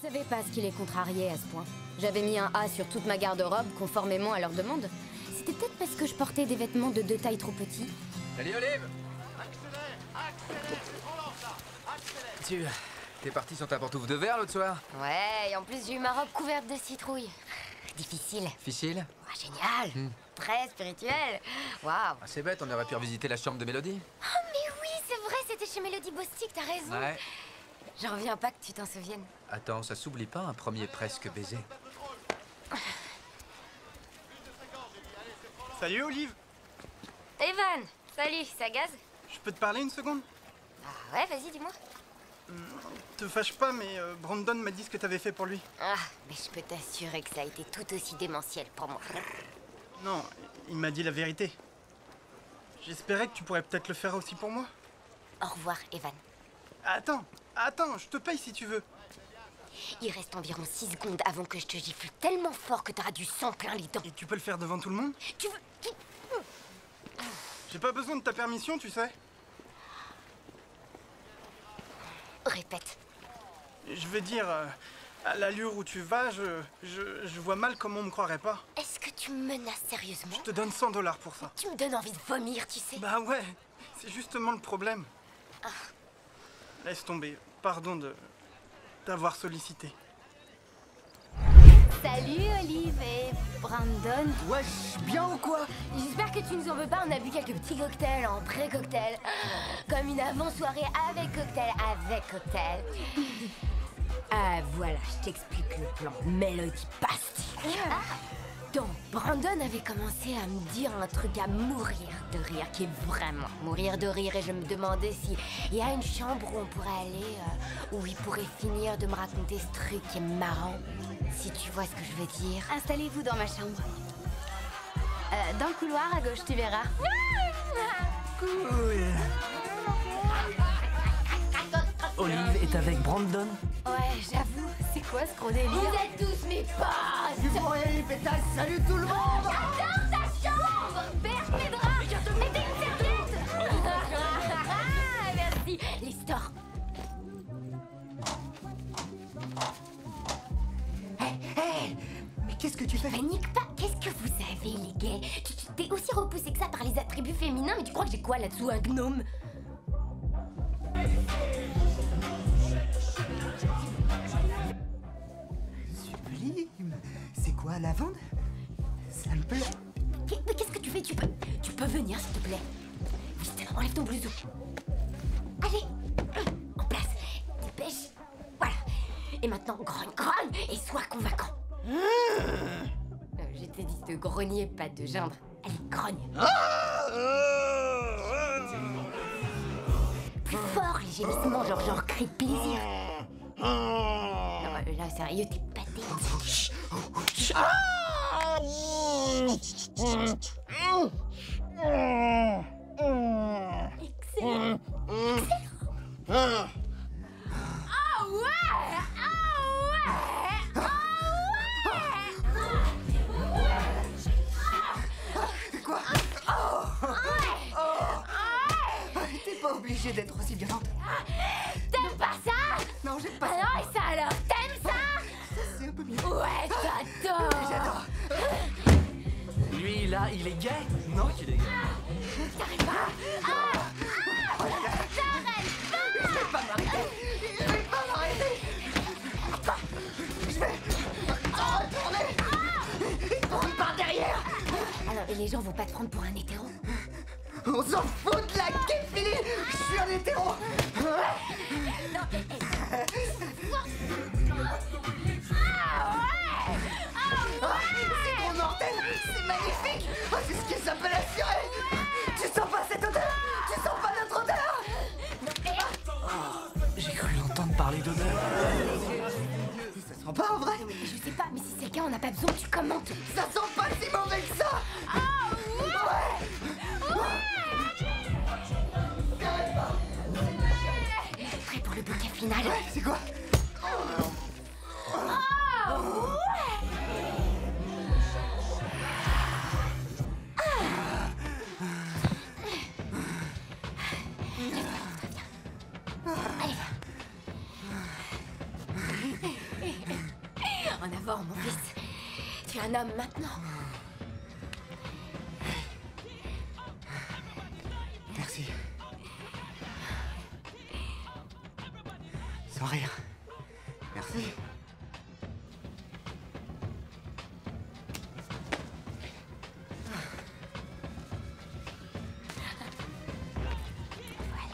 Je savais pas ce qui les contrariait à ce point. J'avais mis un A sur toute ma garde-robe conformément à leur demande. C'était peut-être parce que je portais des vêtements de 2 tailles trop petits. Salut Olive! T'es parti sur ta pantoufle de verre l'autre soir? Ouais, et en plus j'ai eu ma robe couverte de citrouille. Difficile. Difficile? Oh, génial. Très spirituel. Waouh. Ah, c'est bête, on aurait pu revisiter la chambre de Mélodie. Oh mais oui, c'est vrai, c'était chez Mélodie Bostic, t'as raison. Ouais. J'en reviens pas que tu t'en souviennes. Attends, ça s'oublie pas un premier presque baiser. Salut Olive! Evan, salut, ça gaze? Je peux te parler une seconde? Ah ouais, vas-y, dis-moi. Te fâche pas, mais Brandon m'a dit ce que t'avais fait pour lui. Ah, mais je peux t'assurer que ça a été tout aussi démentiel pour moi. Non, il m'a dit la vérité. J'espérais que tu pourrais peut-être le faire aussi pour moi. Au revoir, Evan. Attends, je te paye si tu veux. Il reste environ 6 secondes avant que je te gifle tellement fort que t'auras du sang plein les dents. Et tu peux le faire devant tout le monde? Tu veux... J'ai pas besoin de ta permission, tu sais. Répète. Je veux dire, à l'allure où tu vas, je vois mal comment on me croirait pas. Est-ce que tu me menaces sérieusement? Je te donne 100 $ pour ça. Tu me donnes envie de vomir, tu sais. Bah ouais, c'est justement le problème. Laisse tomber, pardon de t'avoir sollicité. Salut Olive et Brandon. Wesh, bien ou quoi? J'espère que tu nous en veux pas, on a bu quelques petits cocktails en pré-cocktail. Comme une avant-soirée avec cocktail. Ah voilà, je t'explique le plan. Mélodie Bostic. Donc, Brandon avait commencé à me dire un truc à mourir de rire, qui est vraiment mourir de rire. Et je me demandais si il y a une chambre où on pourrait aller, où il pourrait finir de me raconter ce truc qui est marrant. Si tu vois ce que je veux dire. Installez-vous dans ma chambre. Dans le couloir à gauche, tu verras. Cool. Olive est avec Brandon. Ouais, j'avoue, c'est quoi ce gros délire? Vous êtes tous mes potes! Du bruit, pétasse, salut tout le monde! J'adore ta chambre! Berge mes draps! Et t'es une serviette! Merci! L'histoire! Hey, mais qu'est-ce que tu fais? Panique pas! Qu'est-ce que vous avez, les gays? Tu t'es aussi repoussé que ça par les attributs féminins, mais tu crois que j'ai quoi là-dessous? Un gnome? Sublime. C'est quoi, lavande? Ça me plaît. Mais qu'est-ce que tu fais? Tu peux venir, s'il te plaît. Vite, enlève ton blouson. Allez, en place. Dépêche. Voilà. Et maintenant, grogne et sois convaincant. Je t'ai dit de grogner, pas de geindre. Allez, grogne. Plus fort, les gémissements, genre cri de plaisir. Non, là, sérieux, t'es pathétique. Excellent. Quoi? T'es pas obligée d'être aussi violente. T'aimes pas ça? Non, j'aime pas. Alors, et ça alors? T'aimes ça? Ça, c'est un peu mieux. Ouais, j'adore. J'adore. Lui, là, il est gay? Non, qu'il est gay. T'arrêtes pas. Je vais pas m'arrêter. Je vais pas m'arrêter. Je vais retourner. Il tourne par derrière. Alors, et les gens vont pas te prendre pour un hétéro? On s'en fout de la képhilie. Je suis un hétéro. C'est trop mortel. C'est magnifique. Oh, c'est ce qui s'appelle assuré. Tu sens pas cette odeur? Tu sens pas notre odeur? J'ai cru l'entendre parler d'odeur. Ça sent pas en vrai? Je sais pas, mais si c'est le cas, on n'a pas besoin que tu commentes. Ça sent pas si mauvais que ça. Ouais. Prêt pour le bouquet final? Ouais, c'est quoi? Allez, En avant, mon fils. Tu es un homme maintenant. Merci. Sans rien. Merci.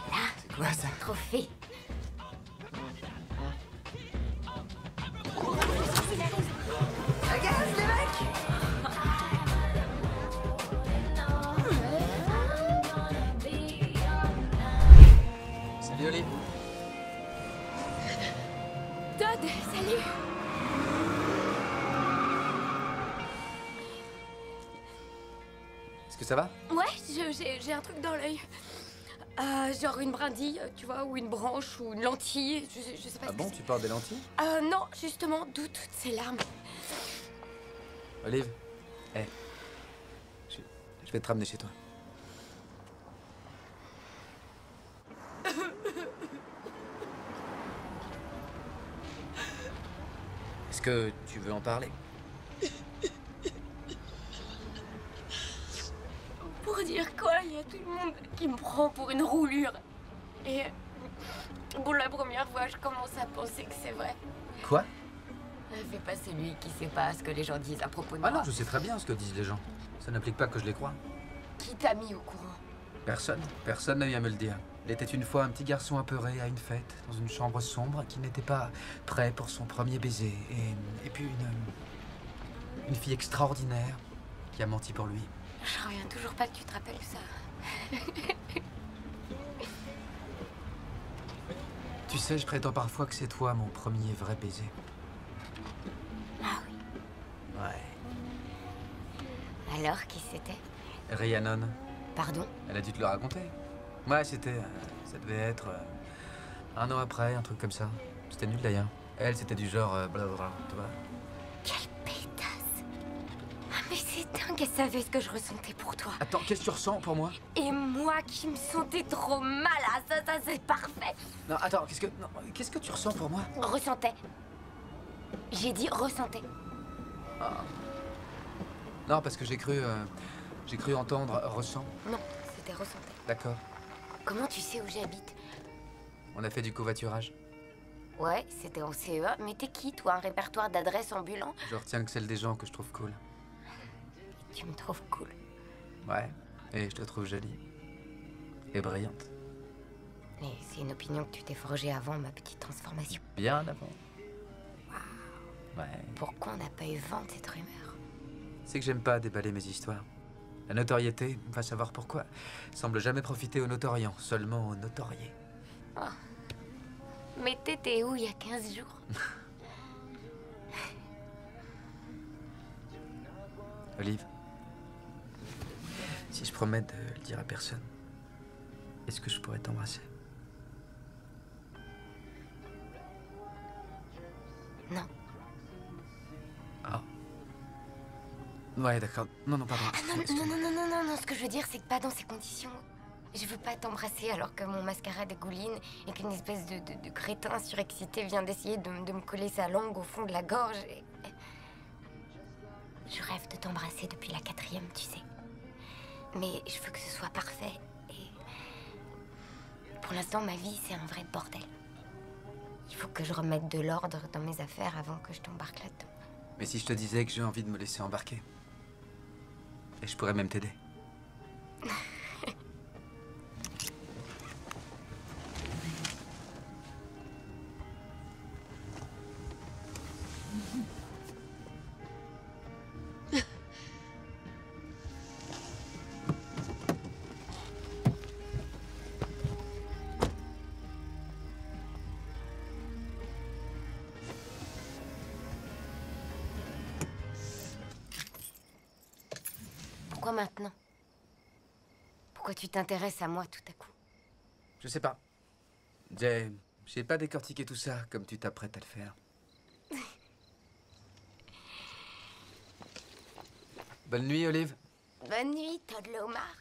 Voilà. C'est quoi ça? Trophée. Regarde les mecs! Salut Olive. Todd, salut. Est-ce que ça va? Ouais, j'ai un truc dans l'œil. Genre une brindille, tu vois, ou une branche, ou une lentille, je sais pas Ah ce bon, que tu portes des lentilles? c'est. Non, justement, d'où toutes ces larmes. Olive, je vais te ramener chez toi. Est-ce que tu veux en parler? Pour dire quoi, il y a tout le monde qui me prend pour une roulure. Et pour la première fois, je commence à penser que c'est vrai. Quoi? Fais pas celui qui sait pas ce que les gens disent à propos de Ah moi. non, je sais très bien ce que disent les gens. Ça n'implique pas que je les crois. Qui t'a mis au courant? Personne. Personne n'a eu à me le dire. Il était une fois un petit garçon apeuré à une fête, dans une chambre sombre, qui n'était pas prêt pour son premier baiser. Et puis une fille extraordinaire qui a menti pour lui. Je reviens toujours pas que tu te rappelles ça. Tu sais, je prétends parfois que c'est toi mon premier vrai baiser. Ah oui. Ouais. Alors, qui c'était? Rhiannon, Pardon? elle a dû te le raconter. Ouais, c'était... ça devait être... un an après, un truc comme ça. C'était nul d'ailleurs. Elle, c'était du genre... blablabla, tu vois. Quelle pétasse! Ah mais c'est dingue, elle savait ce que je ressentais pour toi. Attends, qu'est-ce que tu ressens pour moi? Et moi qui me sentais trop mal, ah, ça c'est parfait. Non, attends, qu'est-ce que tu ressens pour moi? Ressentais. J'ai dit ressentais. Non, parce que j'ai cru entendre ressent. Non, c'était ressentais. D'accord. Comment tu sais où j'habite? On a fait du covoiturage. Ouais, c'était en CE1. Mais t'es qui, toi? Un répertoire d'adresses ambulant? Je retiens que celle des gens que je trouve cool. Tu me trouves cool. Ouais. Et je te trouve jolie. Et brillante. Mais c'est une opinion que tu t'es forgée avant ma petite transformation. Bien avant. Ouais. Pourquoi on n'a pas eu vent de cette rumeur? C'est que j'aime pas déballer mes histoires. La notoriété, va savoir pourquoi, semble jamais profiter aux notoriants, seulement aux notoriés. Mais t'étais où il y a 15 jours? Olive, si je promets de le dire à personne, est-ce que je pourrais t'embrasser? Non. Ah. Ouais, d'accord. Non, pardon. Non, ce que je veux dire, c'est que pas dans ces conditions. Je veux pas t'embrasser alors que mon mascara dégouline et qu'une espèce de crétin surexcité vient d'essayer de me coller sa langue au fond de la gorge. Je rêve de t'embrasser depuis la 4e, tu sais. Mais je veux que ce soit parfait et... Pour l'instant, ma vie, c'est un vrai bordel. Il faut que je remette de l'ordre dans mes affaires avant que je t'embarque là-dedans. Mais si je te disais que j'ai envie de me laisser embarquer? Et je pourrais même t'aider. Pourquoi maintenant? Pourquoi tu t'intéresses à moi tout à coup? Je sais pas. J'ai pas décortiqué tout ça comme tu t'apprêtes à le faire. Bonne nuit, Olive. Bonne nuit, Todd Lomar.